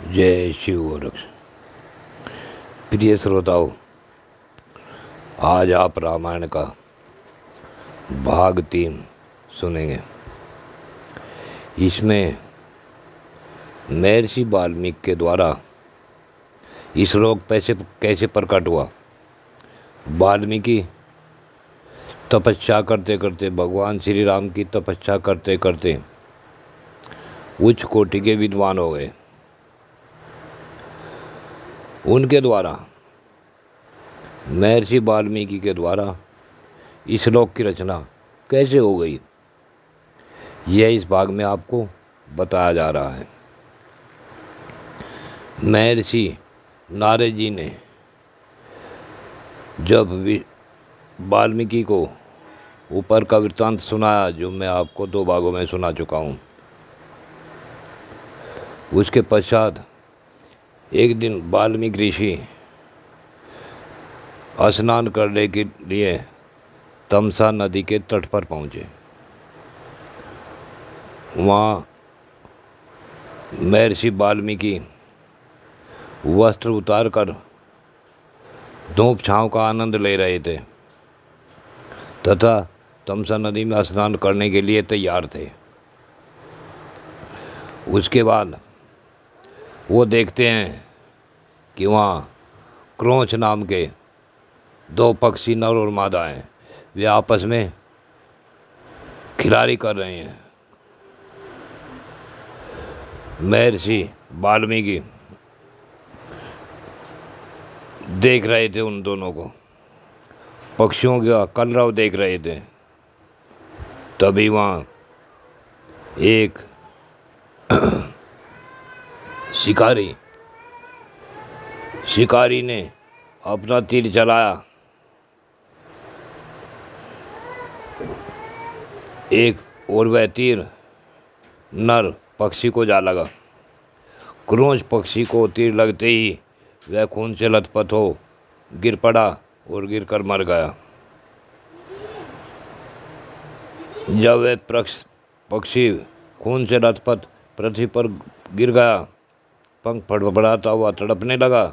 जय शिव गोरक्ष। प्रिय श्रोताओं, आज आप रामायण का भाग 3 सुनेंगे। इसमें महर्षि वाल्मीकि के द्वारा इस श्लोक कैसे प्रकट हुआ। वाल्मीकि तपस्या करते करते, भगवान श्री राम की तपस्या करते करते उच्च कोटि के विद्वान हो गए। उनके द्वारा, महर्षि वाल्मीकि के द्वारा इस श्लोक की रचना कैसे हो गई, यह इस भाग में आपको बताया जा रहा है। महर्षि नारद जी ने जब वाल्मीकि को ऊपर का वृत्तांत सुनाया, जो मैं आपको 2 भागों में सुना चुका हूँ, उसके पश्चात एक दिन वाल्मीकि ऋषि स्नान करने के लिए तमसा नदी के तट पर पहुँचे। वहाँ महर्षि वाल्मीकि वस्त्र उतार कर धूप छाँव का आनंद ले रहे थे तथा तमसा नदी में स्नान करने के लिए तैयार थे। उसके बाद वो देखते हैं कि वहाँ क्रोंच नाम के 2 पक्षी, नर और मादा हैं। वे आपस में खिलाड़ी कर रहे हैं। महर्षि वाल्मीकि देख रहे थे उन दोनों को, पक्षियों का कलरव देख रहे थे। तभी वहाँ एक शिकारी ने अपना तीर चलाया। एक और वह तीर नर पक्षी को जा लगा। क्रोंच पक्षी को तीर लगते ही वह खून से लथपथ हो गिर पड़ा और गिरकर मर गया। जब वह पक्षी खून से लथपथ पृथ्वी पर गिर गया, पंख फड़फड़ाता हुआ तड़पने लगा,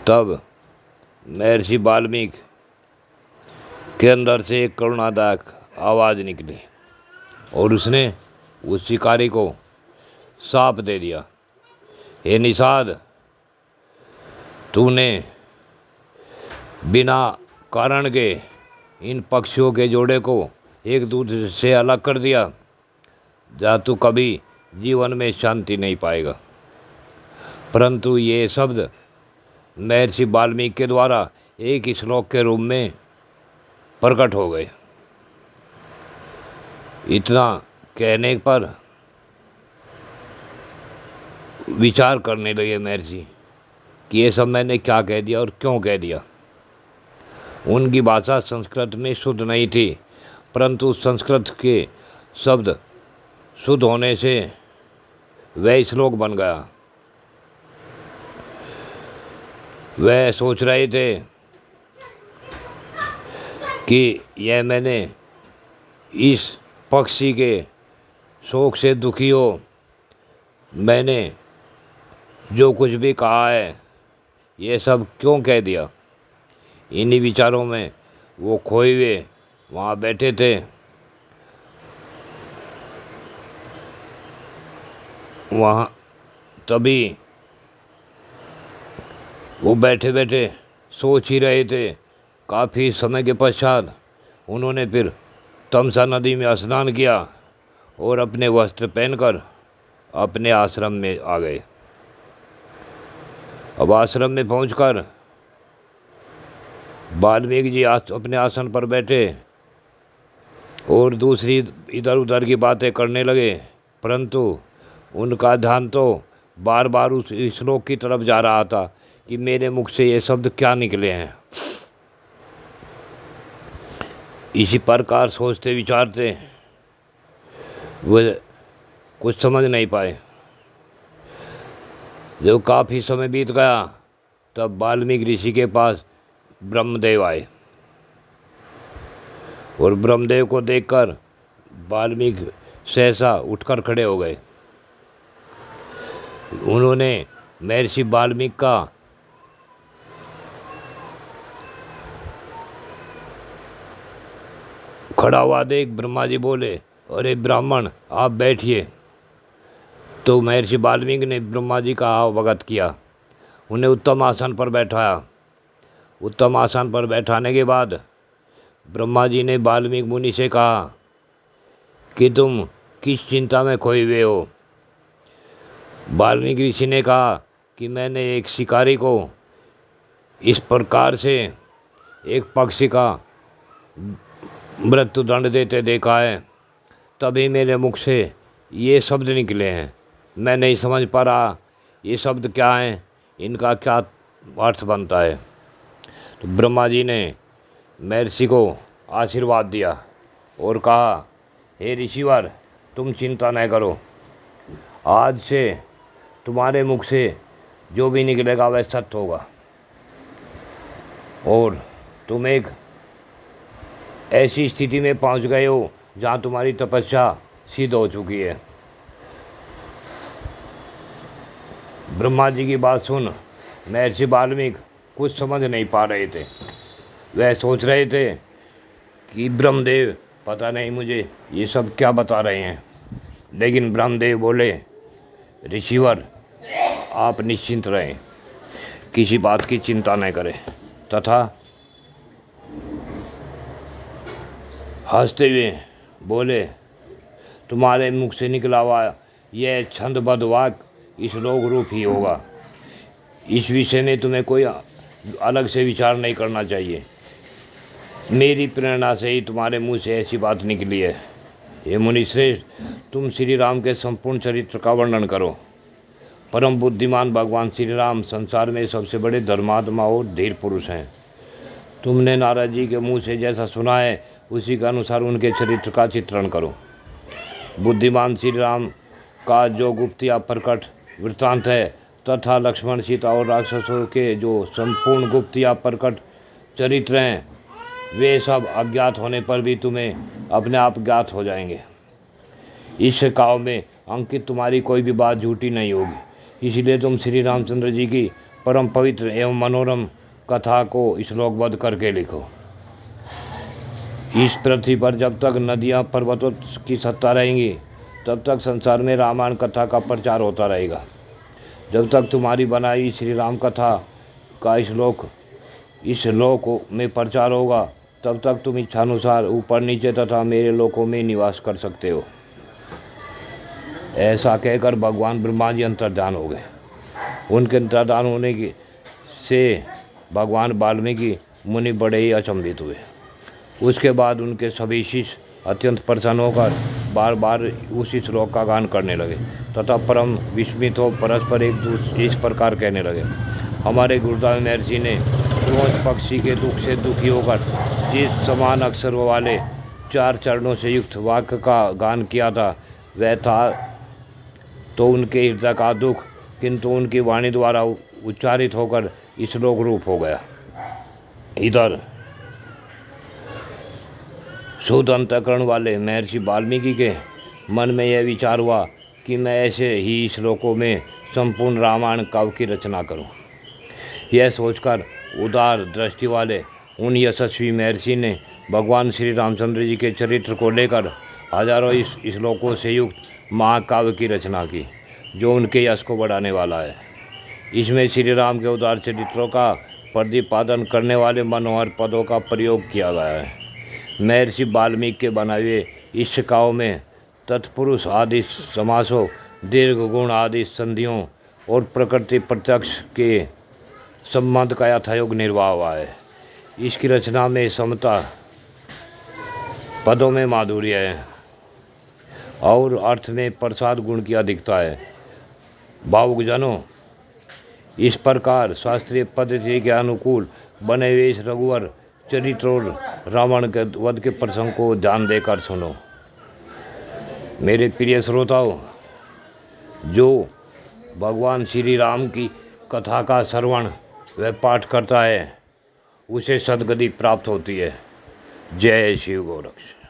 तब महर्षि वाल्मीकि के अंदर से एक करुणादायक आवाज़ निकली और उसने उस शिकारी को शाप दे दिया। हे निषाद, तूने बिना कारण के इन पक्षियों के जोड़े को एक दूसरे से अलग कर दिया। जा, तू कभी जीवन में शांति नहीं पाएगा। परंतु ये शब्द महर्षि वाल्मीकि के द्वारा एक ही श्लोक के रूप में प्रकट हो गए। इतना कहने पर विचार करने लगे महर्षि कि ये सब मैंने क्या कह दिया और क्यों कह दिया। उनकी भाषा संस्कृत में शुद्ध नहीं थी, परंतु संस्कृत के शब्द शुद्ध होने से वह श्लोक बन गया। वह सोच रहे थे कि यह मैंने इस पक्षी के शोक से दुखी हो मैंने जो कुछ भी कहा है, ये सब क्यों कह दिया। इन्हीं विचारों में वो खोए हुए वहाँ बैठे थे। वहाँ तभी वो बैठे बैठे सोच ही रहे थे। काफ़ी समय के पश्चात उन्होंने फिर तमसा नदी में स्नान किया और अपने वस्त्र पहनकर अपने आश्रम में आ गए। अब आश्रम में पहुंचकर वाल्मीकि जी अपने आसन पर बैठे और दूसरी इधर उधर की बातें करने लगे, परंतु उनका ध्यान तो बार बार उस श्लोक की तरफ जा रहा था कि मेरे मुख से ये शब्द क्या निकले हैं। इसी प्रकार सोचते विचारते वह कुछ समझ नहीं पाए। जब काफ़ी समय बीत गया, तब वाल्मीकि ऋषि के पास ब्रह्मदेव आए और ब्रह्मदेव को देखकर वाल्मीकि सहसा उठकर खड़े हो गए। उन्होंने महर्षि वाल्मीकि का खड़ा हुआ देख ब्रह्मा जी बोले, अरे ब्राह्मण आप बैठिए। तो महर्षि वाल्मीकि ने ब्रह्मा जी का अवगत किया, उन्हें उत्तम आसन पर बैठाया। उत्तम आसन पर बैठाने के बाद ब्रह्मा जी ने वाल्मीकि मुनि से कहा कि तुम किस चिंता में खोए हुए हो। वाल्मीकि ऋषि ने कहा कि मैंने एक शिकारी को इस प्रकार से एक पक्षी का मृत्यु दंड देते देखा है, तभी मेरे मुख से ये शब्द निकले हैं। मैं नहीं समझ पा रहा ये शब्द क्या हैं, इनका क्या अर्थ बनता है। तो ब्रह्मा जी ने महर्षि को आशीर्वाद दिया और कहा, हे ऋषिवर तुम चिंता न करो, आज से तुम्हारे मुख से जो भी निकलेगा वह सत्य होगा और तुम एक ऐसी स्थिति में पहुंच गए हो जहां तुम्हारी तपस्या सिद्ध हो चुकी है। ब्रह्मा जी की बात सुन महर्षि वाल्मीकि कुछ समझ नहीं पा रहे थे। वह सोच रहे थे कि ब्रह्मदेव पता नहीं मुझे ये सब क्या बता रहे हैं। लेकिन ब्रह्मदेव बोले, ऋषिवर आप निश्चिंत रहें, किसी बात की चिंता न करें, तथा हंसते हुए बोले, तुम्हारे मुख से निकला हुआ यह छंदबद्ध वाक्य इस लोक रूप ही होगा। इस विषय में तुम्हें कोई अलग से विचार नहीं करना चाहिए। मेरी प्रेरणा से ही तुम्हारे मुंह से ऐसी बात निकली है। हे मुनि श्रेष्ठ, तुम श्री राम के संपूर्ण चरित्र का वर्णन करो। परम बुद्धिमान भगवान श्री राम संसार में सबसे बड़े धर्मात्मा और धीर पुरुष हैं। तुमने नारद जी के मुंह से जैसा सुना है उसी के अनुसार उनके चरित्र का चित्रण करो। बुद्धिमान श्री राम का जो गुप्त या प्रकट वृत्तांत है तथा लक्ष्मण, सीता और राक्षसों के जो संपूर्ण गुप्त या प्रकट चरित्र हैं, वे सब अज्ञात होने पर भी तुम्हें अपने आप ज्ञात हो जाएंगे। इस काव्य में अंकित तुम्हारी कोई भी बात झूठी नहीं होगी। इसलिए तुम श्री रामचंद्र जी की परम पवित्र एवं मनोरम कथा को श्लोकबद्ध करके लिखो। इस पृथ्वी पर जब तक नदियाँ पर्वतों की सत्ता रहेंगी तब तक संसार में रामायण कथा का प्रचार होता रहेगा। जब तक तुम्हारी बनाई श्री राम कथा का इस लोक में प्रचार होगा तब तक तुम इच्छानुसार ऊपर नीचे तथा मेरे लोकों में निवास कर सकते हो। ऐसा कहकर भगवान ब्रह्मा जी अंतर्धान हो गए। उनके अंतर्धान होने से भगवान वाल्मीकि मुनि बड़े ही अचंभित हुए। उसके बाद उनके सभी शिष्य अत्यंत प्रसन्न होकर बार बार उसी श्लोक का गान करने लगे तथा परम विस्मित हो परस्पर एक दूसरे इस प्रकार कहने लगे, हमारे गुरुदेव महर्षि ने रोज पक्षी के दुख से दुखी होकर जिस समान अक्षरों वाले 4 चरणों से युक्त वाक्य का गान किया था वह था तो उनके हृदय का दुख किंतु उनकी वाणी द्वारा उच्चारित होकर श्लोक रूप हो गया। इधर शुद्ध अंतःकरण वाले महर्षि वाल्मीकि के मन में यह विचार हुआ कि मैं ऐसे ही श्लोकों में संपूर्ण रामायण काव्य की रचना करूं। यह सोचकर उदार दृष्टि वाले उन यशस्वी महर्षि ने भगवान श्री रामचंद्र जी के चरित्र को लेकर हजारों श्लोकों से युक्त महाकाव्य की रचना की जो उनके यश को बढ़ाने वाला है। इसमें श्री राम के उदार चरित्रों का प्रतिपादन करने वाले मनोहर पदों का प्रयोग किया गया है। महर्षि वाल्मीकि के बनाए हुए इस काव्य में तत्पुरुष आदि समासों, दीर्घ गुण आदि संधियों और प्रकृति प्रत्यक्ष के संबंध का यथायोग निर्वाह हुआ है। इसकी रचना में समता, पदों में माधुर्य है और अर्थ में प्रसाद गुण की अधिकता है। भावुकजनों, इस प्रकार शास्त्रीय पद्धति के अनुकूल बने हुए इस रघुवर चरित्र और रावण के वध के प्रसंग को ध्यान देकर सुनो। मेरे प्रिय श्रोताओं, जो भगवान श्री राम की कथा का श्रवण व पाठ करता है उसे सद्गति प्राप्त होती है। जय शिव गोरक्ष।